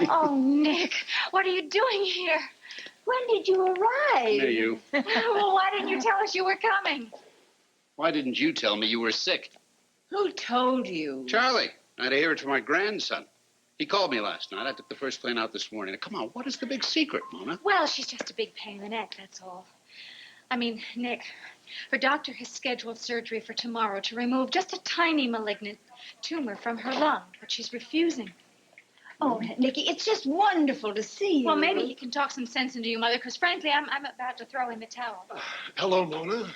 Oh, Nick, what are you doing here? When did you arrive? Hey, you. Well, why didn't you tell us you were coming? Why didn't you tell me you were sick? Who told you? Charlie. I had to hear it from my grandson. He called me last night. I took the first plane out this morning. Now, come on, what is the big secret, Mona? Well, she's just a big pain in the neck, that's all. I mean, Nick, her doctor has scheduled surgery for tomorrow to remove just a tiny malignant tumor from her lung, but she's refusing. Oh, Nicky, it's just wonderful to see you. Well, maybe he can talk some sense into you, Mother, because frankly, I'm about to throw in the towel. Hello, Mona.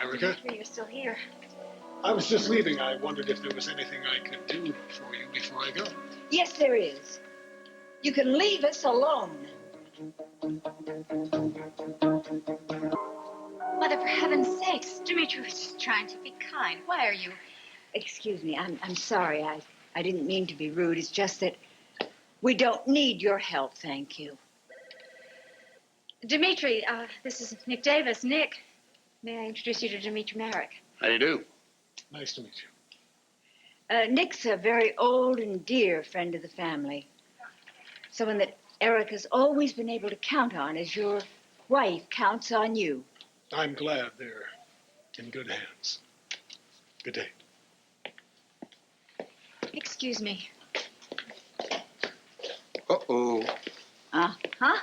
Erica? Dimitri, you're still here. I was just leaving. I wondered if there was anything I could do for you before I go. Yes, there is. You can leave us alone. Mother, for heaven's sakes, Dimitri was just trying to be kind. Why are you? Excuse me, I'm sorry. I didn't mean to be rude. It's just that we don't need your help, thank you. Dimitri, this is Nick Davis. Nick, may I introduce you to Dimitri Marick? How do you do? Nice to meet you. Nick's a very old and dear friend of the family. Someone that Erica's always been able to count on as your wife counts on you. I'm glad they're in good hands. Good day. Excuse me. Uh-oh. Uh-huh.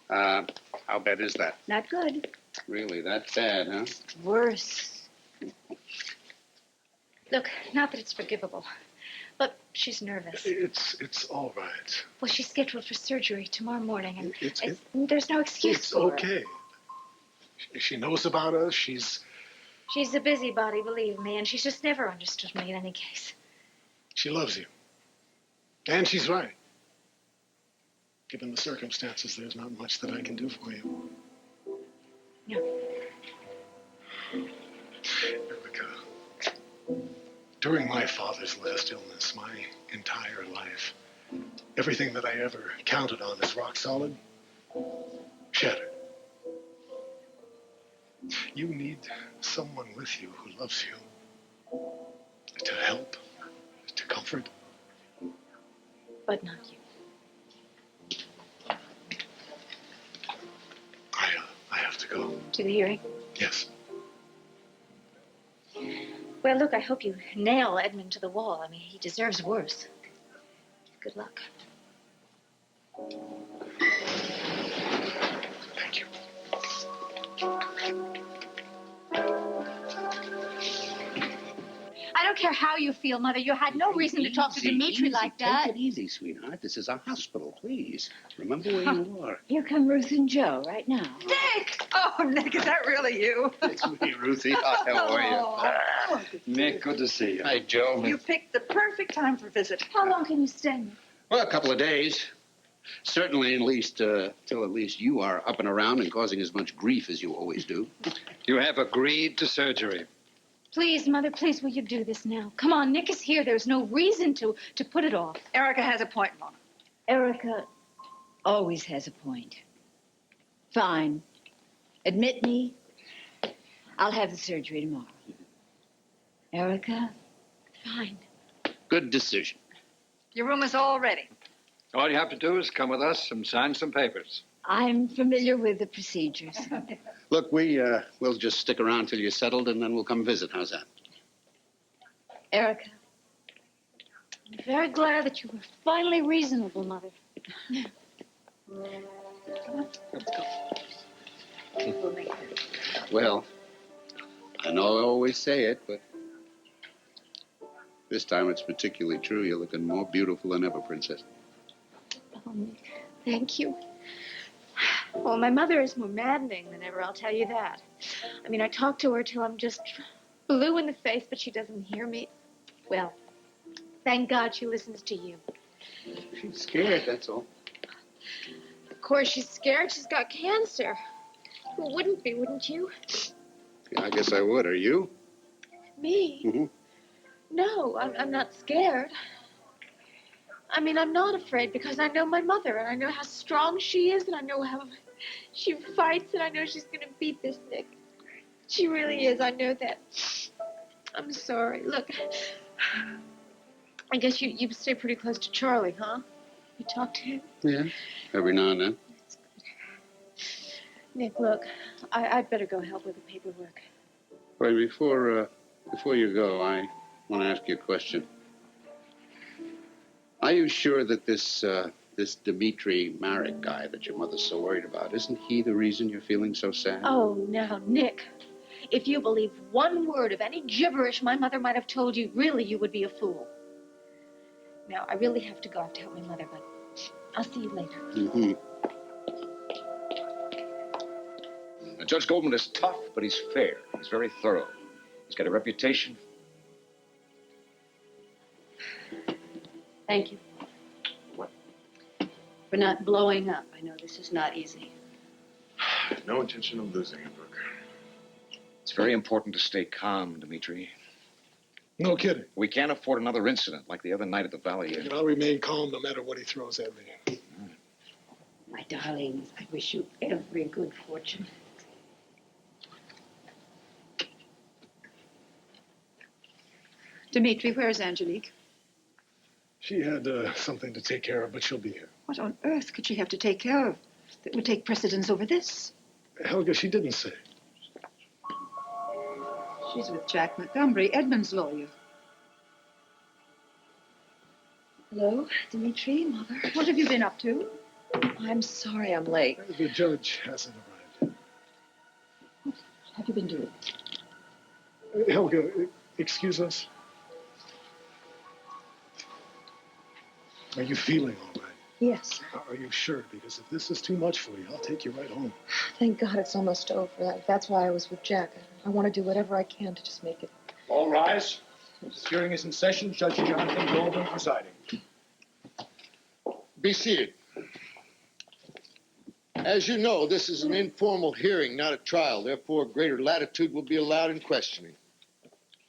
How bad is that? Not good. Really, that bad, huh? Worse. Look, not that it's forgivable, but she's nervous. It's all right. Well, she's scheduled for surgery tomorrow morning, and It's there's no excuse It's for her. okay. She knows about us. She's a busybody, believe me, and she's just never understood me in any case. She loves you. And she's right. Given the circumstances, there's not much that I can do for you. No. Erica, during my father's last illness, my entire life, everything that I ever counted on as rock solid, shattered. You need someone with you who loves you, to help, to comfort. But not you. I have to go. To the hearing? Yes. Well, look, I hope you nail Edmund to the wall. I mean, he deserves worse. Good luck. Thank you. I don't care how you feel, Mother. You had no reason to talk to Dimitri like that. Take it easy, sweetheart. This is a hospital, please. Remember where you are. Here come Ruth and Joe right now. Nick! Oh, Nick, is that really you? It's me, Ruthie. How are you? Oh, Nick, good to see you. Hi, Joe. you picked the perfect time for a visit. How long can you stay, Nick? Well, a couple of days. Certainly, at least, till at least you are up and around and causing as much grief as you always do. You have agreed to surgery. Please, Mother, please, will you do this now? Come on, Nick is here. There's no reason to put it off. Erica has a point, Mona. Erica always has a point. Fine. Admit me. I'll have the surgery tomorrow. Erica? Fine. Good decision. Your room is all ready. All you have to do is come with us and sign some papers. I'm familiar with the procedures. Look, we'll just stick around till you're settled, and then we'll come visit. How's that? Erica? I'm very glad that you were finally reasonable, Mother. Well, I know I always say it, but this time it's particularly true. You're looking more beautiful than ever, Princess. Oh, Nick, thank you. Well, my mother is more maddening than ever, I'll tell you that. I mean, I talk to her till I'm just blue in the face, but she doesn't hear me. Well, thank God she listens to you. She's scared, that's all. Of course, she's scared. She's got cancer. Who wouldn't be, wouldn't you? Yeah, I guess I would. Are you? Me? Mm-hmm. No, I'm not scared. I mean, I'm not afraid because I know my mother, and I know how strong she is, and I know how she fights, and I know she's going to beat this Nick. She really is. I know that. I'm sorry. Look, I guess you stay pretty close to Charlie, huh? You talk to him? Yeah, every now and then. Nick, look, I'd better go help with the paperwork. Wait, before you go, I want to ask you a question. Are you sure that this Dimitri Marick guy that your mother's so worried about, isn't he the reason you're feeling so sad? Oh, now, Nick, if you believe one word of any gibberish my mother might have told you, really, you would be a fool. Now, I really have to go. I have to help my mother, but I'll see you later. Mm-hmm. Judge Goldman is tough, but he's fair. He's very thorough. He's got a reputation. Thank you. For not blowing up. I know this is not easy. No intention of losing it, Brooke. It's very important to stay calm, Dimitri. No kidding. We can't afford another incident like the other night at the Valley Inn. And I'll remain calm no matter what he throws at me. My darlings, I wish you every good fortune. Dimitri, where's Angelique? She had something to take care of, but she'll be here. What on earth could she have to take care of that would take precedence over this? Helga, she didn't say. She's with Jack Montgomery, Edmund's lawyer. Hello, Dimitri, Mother. What have you been up to? I'm sorry I'm late. The judge hasn't arrived. What have you been doing? Helga, excuse us. Are you feeling all right? Yes. Are you sure? Because if this is too much for you, I'll take you right home. Thank God it's almost over. That's why I was with Jack. I want to do whatever I can to just make it. All rise. This hearing is in session. Judge Jonathan Goldman presiding. Be seated. As you know, this is an informal hearing, not a trial. Therefore, greater latitude will be allowed in questioning.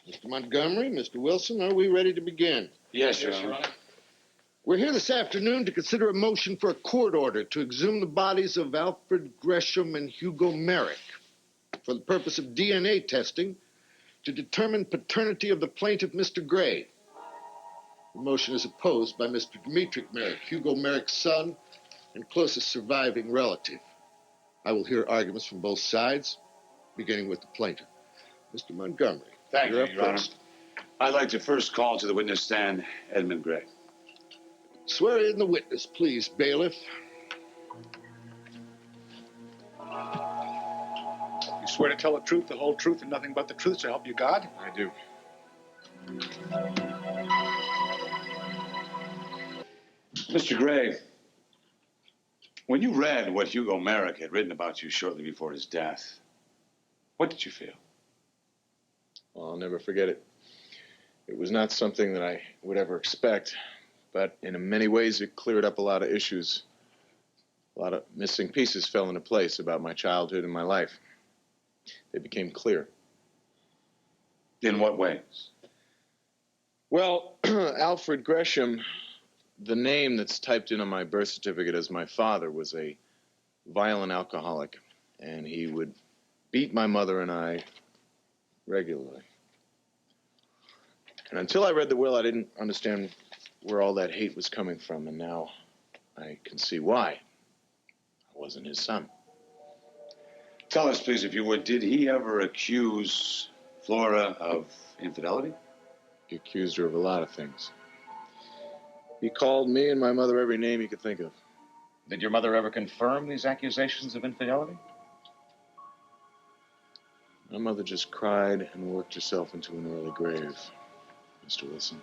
Mr. Montgomery, Mr. Wilson, are we ready to begin? Yes, Your Honor. We're here this afternoon to consider a motion for a court order to exhume the bodies of Alfred Gresham and Hugo Marick for the purpose of DNA testing to determine paternity of the plaintiff, Mr. Gray. The motion is opposed by Mr. Dimitri Marick, Hugo Marick's son and closest surviving relative. I will hear arguments from both sides, beginning with the plaintiff. Mr. Montgomery. Thank you, you're up Your Honor. first. I'd like to first call to the witness stand Edmund Gray. Swear in the witness, please, bailiff. You swear to tell the truth, the whole truth, and nothing but the truth, so help you God? I do. Mr. Gray, when you read what Hugo Marick had written about you shortly before his death, what did you feel? Well, I'll never forget it. It was not something that I would ever expect, but in many ways it cleared up a lot of issues. A lot of missing pieces fell into place about my childhood and my life. They became clear. In what ways? Well, Alfred Gresham, the name that's typed in on my birth certificate as my father, was a violent alcoholic, and he would beat my mother and I regularly. And until I read the will, I didn't understand where all that hate was coming from, and now I can see why. I wasn't his son. Tell us, please, if you would, did he ever accuse Flora of infidelity? He accused her of a lot of things. He called me and my mother every name he could think of. Did your mother ever confirm these accusations of infidelity? My mother just cried and worked herself into an early grave, Mr. Wilson.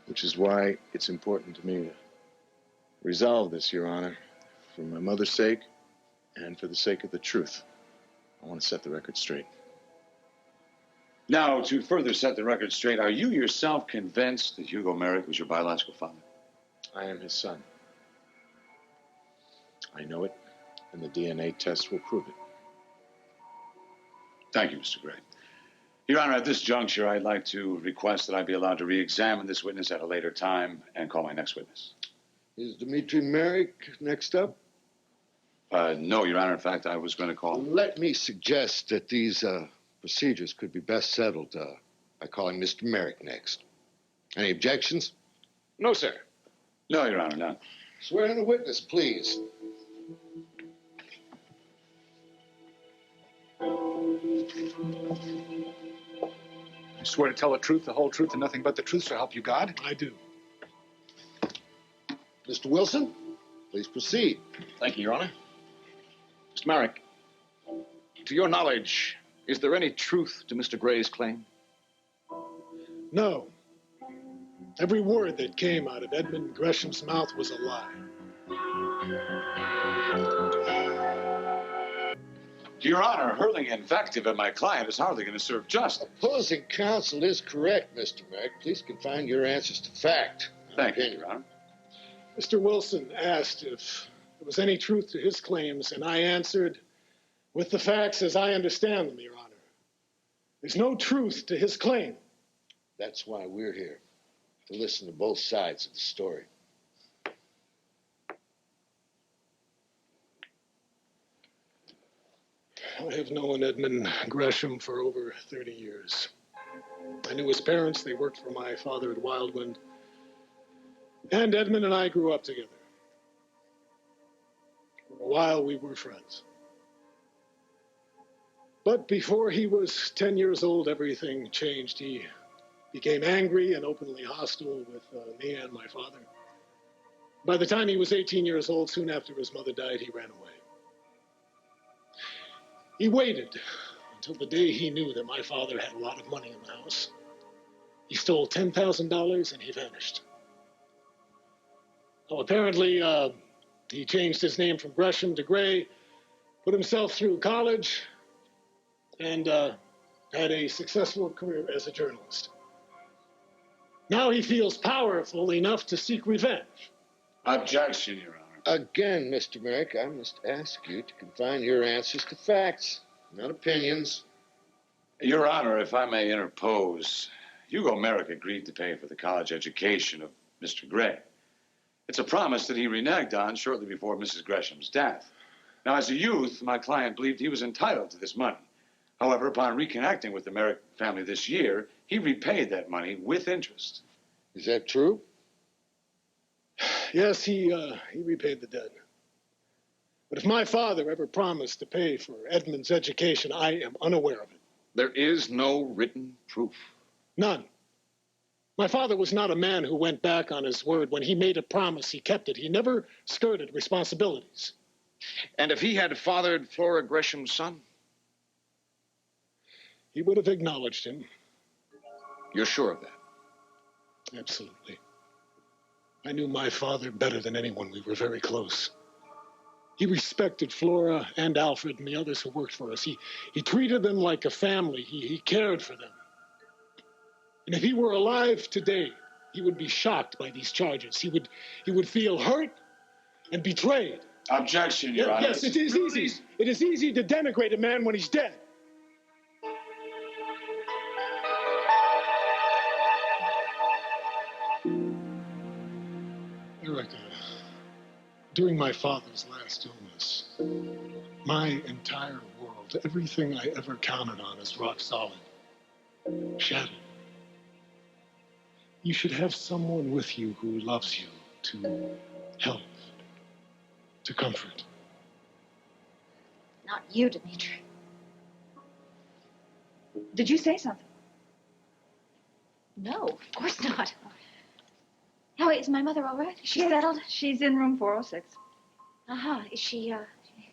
Which is why it's important to me to resolve this, Your Honor, for my mother's sake and for the sake of the truth. I want to set the record straight. Now, to further set the record straight, are you yourself convinced that Hugo Marick was your biological father? I am his son. I know it, and the DNA test will prove it. Thank you, Mr. Gray. Your Honor, at this juncture, I'd like to request that I be allowed to re-examine this witness at a later time and call my next witness. Is Dimitri Marick next up? No, Your Honor. In fact, I was going to call... Let me suggest that these procedures could be best settled by calling Mr. Marick next. Any objections? No, sir. No, Your Honor, none. Swear in a witness, please. You swear to tell the truth, the whole truth, and nothing but the truth, so help you God? I do. Mr. Wilson, please proceed. Thank you, Your Honor. Mr. Marick, to your knowledge, is there any truth to Mr. Gray's claim? No. Every word that came out of Edmund Gresham's mouth was a lie. Your Honor, hurling invective at my client is hardly going to serve justice. Opposing counsel is correct, Mr. Marick. Please confine your answers to fact. Thank you, Your Honor. Mr. Wilson asked if there was any truth to his claims, and I answered with the facts as I understand them, Your Honor. There's no truth to his claim. That's why we're here, to listen to both sides of the story. I have known Edmund Gresham for over 30 years. I knew his parents. They worked for my father at Wildwind. And Edmund and I grew up together. For a while, we were friends. But before he was 10 years old, everything changed. He became angry and openly hostile with me and my father. By the time he was 18 years old, soon after his mother died, he ran away. He waited until the day he knew that my father had a lot of money in the house. He stole $10,000 and he vanished. Well, apparently, he changed his name from Gresham to Gray, put himself through college, and had a successful career as a journalist. Now he feels powerful enough to seek revenge. Objection, Your Honor. Again, Mr. Marick, I must ask you to confine your answers to facts, not opinions. Your Honor, if I may interpose, Hugo Marick agreed to pay for the college education of Mr. Gray. It's a promise that he reneged on shortly before Mrs. Gresham's death. Now, as a youth, my client believed he was entitled to this money. However, upon reconnecting with the Marick family this year, he repaid that money with interest. Is that true? Yes, he repaid the debt. But if my father ever promised to pay for Edmund's education, I am unaware of it. There is no written proof. None. My father was not a man who went back on his word. When he made a promise, he kept it. He never skirted responsibilities. And if he had fathered Flora Gresham's son? He would have acknowledged him. You're sure of that? Absolutely. I knew my father better than anyone. We were very close. He respected Flora and Alfred and the others who worked for us. He treated them like a family. He cared for them. And if he were alive today, he would be shocked by these charges. He would feel hurt and betrayed. Objection, Your Honor. Yes, it is easy. It is easy to denigrate a man when he's dead. Erica, during my father's last illness, my entire world, everything I ever counted on as rock solid, shattered. You should have someone with you who loves you to help, to comfort. Not you, Dimitri. Did you say something? No, of course not. How is my mother all right? Is she settled? She's in room 406. Is she,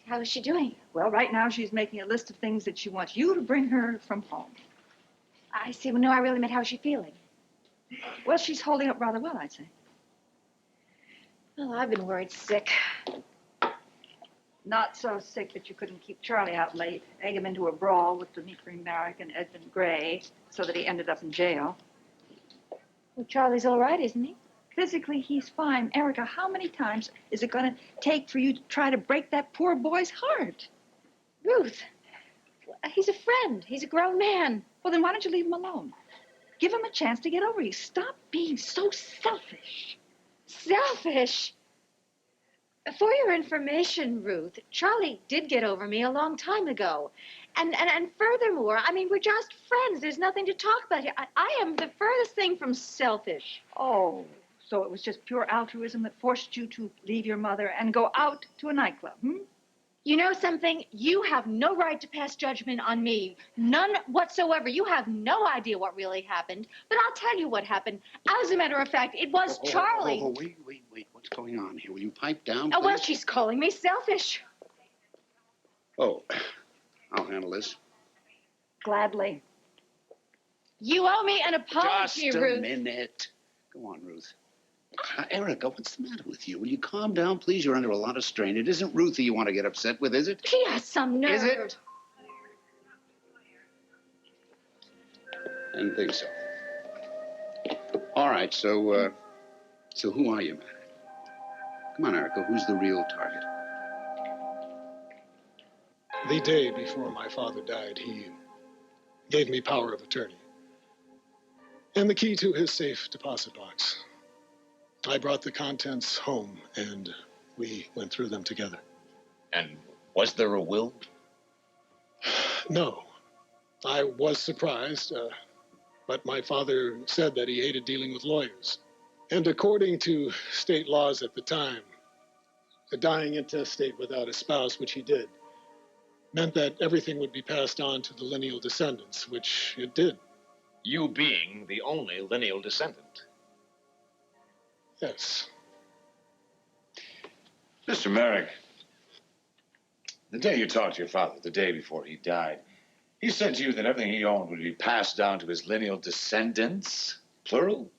how is she doing? Well, right now she's making a list of things that she wants you to bring her from home. I see. Well, no, I really meant how is she feeling? Well, she's holding up rather well, I'd say. Well, I've been worried sick. Not so sick that you couldn't keep Charlie out late, egg him into a brawl with Dimitri Marick and Edmund Gray, so that he ended up in jail. Well, Charlie's all right, isn't he? Physically, he's fine. Erica, how many times is it going to take for you to try to break that poor boy's heart? Ruth, he's a friend. He's a grown man. Well, then why don't you leave him alone? Give him a chance to get over you. Stop being so selfish. Selfish? For your information, Ruth, Charlie did get over me a long time ago. And furthermore, I mean, we're just friends. There's nothing to talk about here. I am the furthest thing from selfish. Oh, So it was just pure altruism that forced you to leave your mother and go out to a nightclub, You know something? You have no right to pass judgment on me. None whatsoever. You have no idea what really happened. But I'll tell you what happened. As a matter of fact, it was Charlie. Wait. What's going on here? Will you pipe down, Oh, well, please? she's calling me selfish. Oh, I'll handle this. Gladly. You owe me an apology, Just a Ruth. minute. Go on, Ruth. Erica, what's the matter with you? Will you calm down, please? You're under a lot of strain. It isn't Ruthie you want to get upset with, is it? He has some nerve. Is it? I didn't think so. All right, so who are you, man? Come on, Erica, who's the real target? The day before my father died, he gave me power of attorney and the key to his safe deposit box. I brought the contents home, and we went through them together. And was there a will? No. I was surprised, but my father said that he hated dealing with lawyers. And according to state laws at the time, dying intestate without a spouse, which he did, meant that everything would be passed on to the lineal descendants, which it did. You being the only lineal descendant. Yes. Mr. Marick, the day you talked to your father, the day before he died, he said to you that everything he owned would be passed down to his lineal descendants, plural?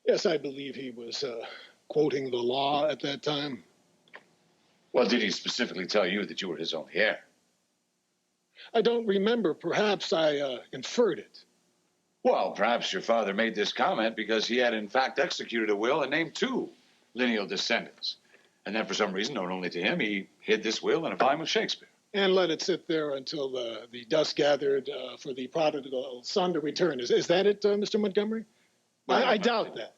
Yes, I believe he was quoting the law at that time. Well, did he specifically tell you that you were his only heir? I don't remember. Perhaps I inferred it. Well, perhaps your father made this comment because he had in fact executed a will and named 2 lineal descendants. And then for some reason, known only to him, he hid this will in a volume of Shakespeare. And let it sit there until the dust gathered for the prodigal son to return. Is that it, Mr. Montgomery? I doubt that.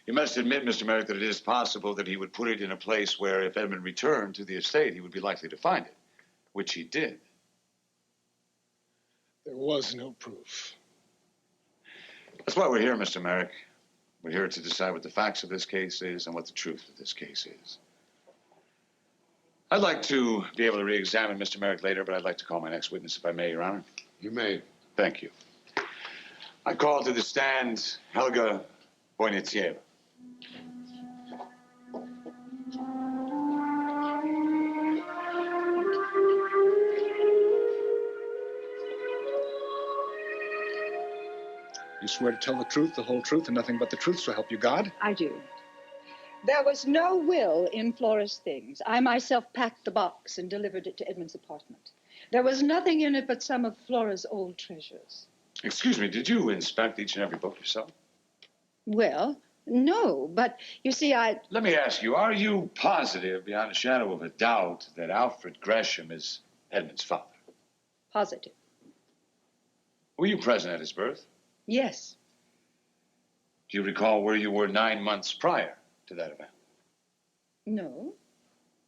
You must admit, Mr. Marick, that it is possible that he would put it in a place where if Edmund returned to the estate, he would be likely to find it, which he did. There was no proof. That's why we're here, Mr. Marick. We're here to decide what the facts of this case is and what the truth of this case is. I'd like to be able to re-examine Mr. Marick later, but I'd like to call my next witness, if I may, Your Honor. You may. Thank you. I call to the stand Helga Voynitsyeva. You swear to tell the truth, the whole truth, and nothing but the truth, so help you God? I do. There was no will in Flora's things. I myself packed the box and delivered it to Edmund's apartment. There was nothing in it but some of Flora's old treasures. Excuse me, did you inspect each and every book yourself? Well, no, but you see, Let me ask you, are you positive, beyond a shadow of a doubt, that Alfred Gresham is Edmund's father? Positive. Were you present at his birth? Yes. Do you recall where you were 9 months prior to that event? No.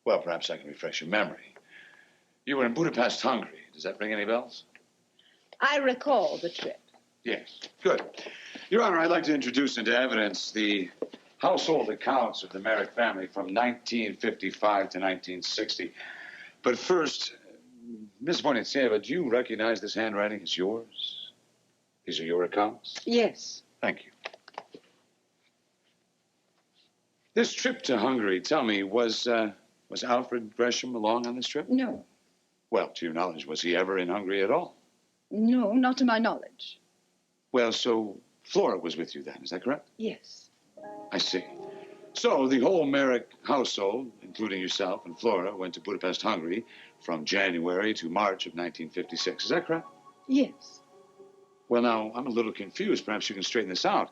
Well, perhaps I can refresh your memory. You were in Budapest, Hungary. Does that ring any bells? I recall the trip. Yes. Good. Your Honor, I'd like to introduce into evidence the household accounts of the Marick family from 1955 to 1960. But first, Miss Voynitsyeva, do you recognize this handwriting as yours? These are your accounts? Yes. Thank you. This trip to Hungary, tell me, was Alfred Gresham along on this trip? No. Well, to your knowledge, was he ever in Hungary at all? No, not to my knowledge. Well, so Flora was with you then, is that correct? Yes. I see. So the whole Marick household, including yourself and Flora, went to Budapest, Hungary from January to March of 1956. Is that correct? Yes. Well, now, I'm a little confused. Perhaps you can straighten this out.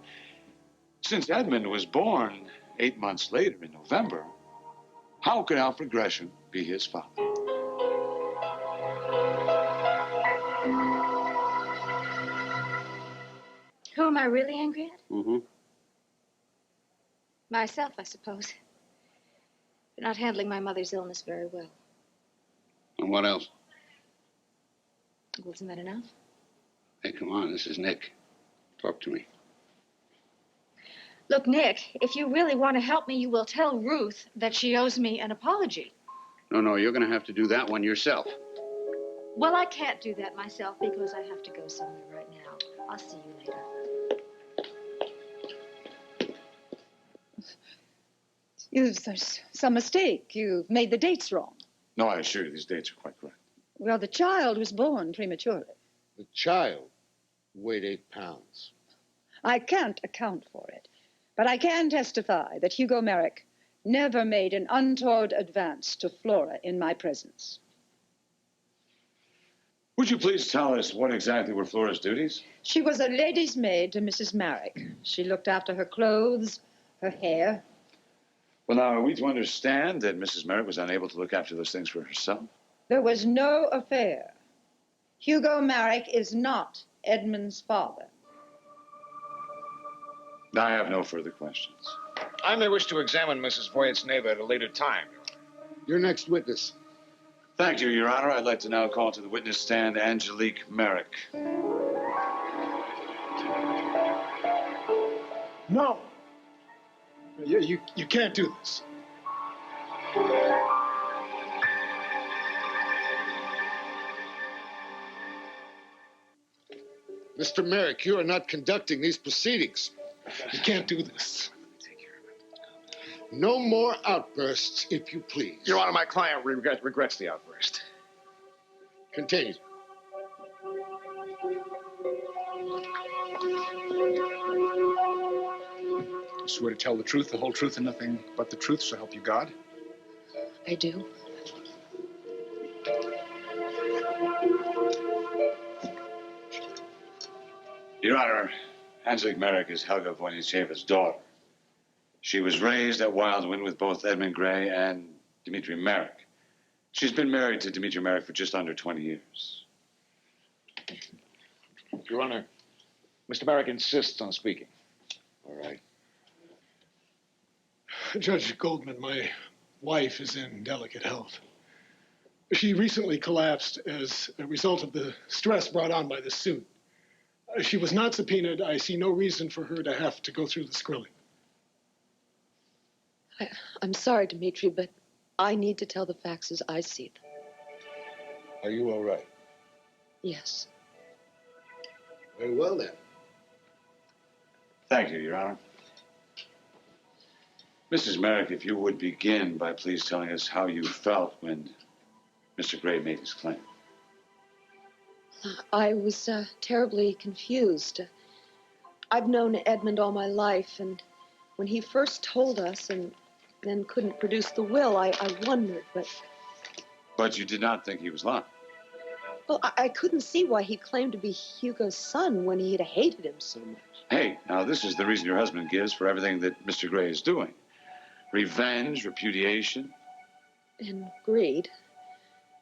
Since Edmund was born 8 months later in November, how could Alfred Gresham be his father? Who am I really angry at? Mm-hmm. Myself, I suppose. For not handling my mother's illness very well. And what else? Well, isn't that enough? Hey, come on, this is Nick. Talk to me. Look, Nick, if you really want to help me, you will tell Ruth that she owes me an apology. No, you're going to have to do that one yourself. Well, I can't do that myself because I have to go somewhere right now. I'll see you later. There's some mistake. You've made the dates wrong. No, I assure you these dates are quite correct. Well, the child was born prematurely. The child weighed 8 pounds. I can't account for it, but I can testify that Hugo Marick never made an untoward advance to Flora in my presence. Would you please tell us what exactly were Flora's duties? She was a lady's maid to Mrs. Marick. She looked after her clothes, her hair. Well, now, are we to understand that Mrs. Marick was unable to look after those things for herself? There was no affair. Hugo Marick is not Edmund's father. I have no further questions. I may wish to examine Mrs. Voyet's neighbor at a later time, Your Honor. Your next witness. Thank you, Your Honor. I'd like to now call to the witness stand Angelique Marick. No. You can't do this. Mr. Marick, you are not conducting these proceedings. You can't do this. No more outbursts, if you please. Your Honor, my client regrets the outburst. Continue. You swear to tell the truth, the whole truth, and nothing but the truth, so help you God? I do. Your Honor, Angelique Marick is Helga Voynicheva's daughter. She was raised at Wildwind with both Edmund Gray and Dimitri Marick. She's been married to Dimitri Marick for just under 20 years. Your Honor, Mr. Marick insists on speaking. All right. Judge Goldman, my wife is in delicate health. She recently collapsed as a result of the stress brought on by the suit. She was not subpoenaed. I see no reason for her to have to go through the grilling. I'm sorry, Dimitri, but I need to tell the facts as I see them. Are you all right? Yes. Very well, then. Thank you, Your Honor. Mrs. Marick, if you would begin by please telling us how you felt when Mr. Gray made his claim. I was terribly confused. I've known Edmund all my life, and when he first told us and then couldn't produce the will, I wondered, but... But you did not think he was lying? Well, I couldn't see why he claimed to be Hugo's son when he had hated him so much. Hey, now this is the reason your husband gives for everything that Mr. Gray is doing. Revenge, repudiation. And greed.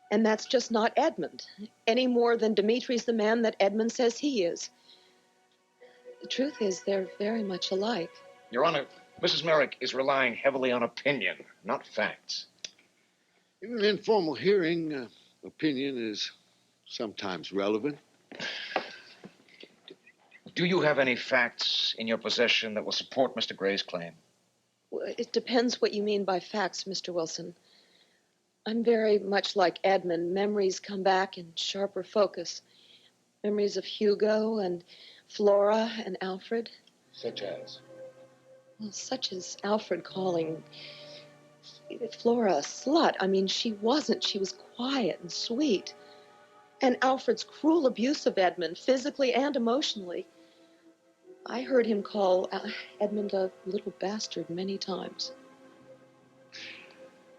And that's just not Edmund, any more than Dimitri's the man that Edmund says he is. The truth is, they're very much alike. Your Honor, Mrs. Marick is relying heavily on opinion, not facts. In an informal hearing, opinion is sometimes relevant. Do you have any facts in your possession that will support Mr. Gray's claim? Well, it depends what you mean by facts, Mr. Wilson. I'm very much like Edmund. Memories come back in sharper focus. Memories of Hugo and Flora and Alfred. Such as? Well, such as Alfred calling Flora a slut. I mean, she wasn't. She was quiet and sweet. And Alfred's cruel abuse of Edmund, physically and emotionally. I heard him call Edmund a little bastard many times.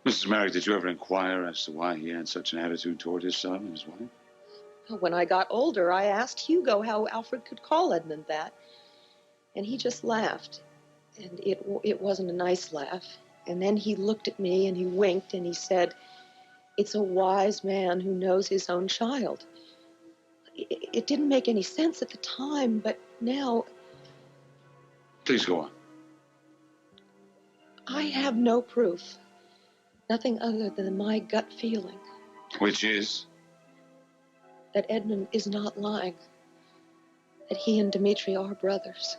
Mrs. Marick, did you ever inquire as to why he had such an attitude toward his son and his wife? When I got older, I asked Hugo how Alfred could call Edmund that. And he just laughed. And it wasn't a nice laugh. And then he looked at me and he winked and he said, "It's a wise man who knows his own child." It didn't make any sense at the time, but now... Please go on. I have no proof. Nothing other than my gut feeling. Which is? That Edmund is not lying. That he and Dimitri are brothers.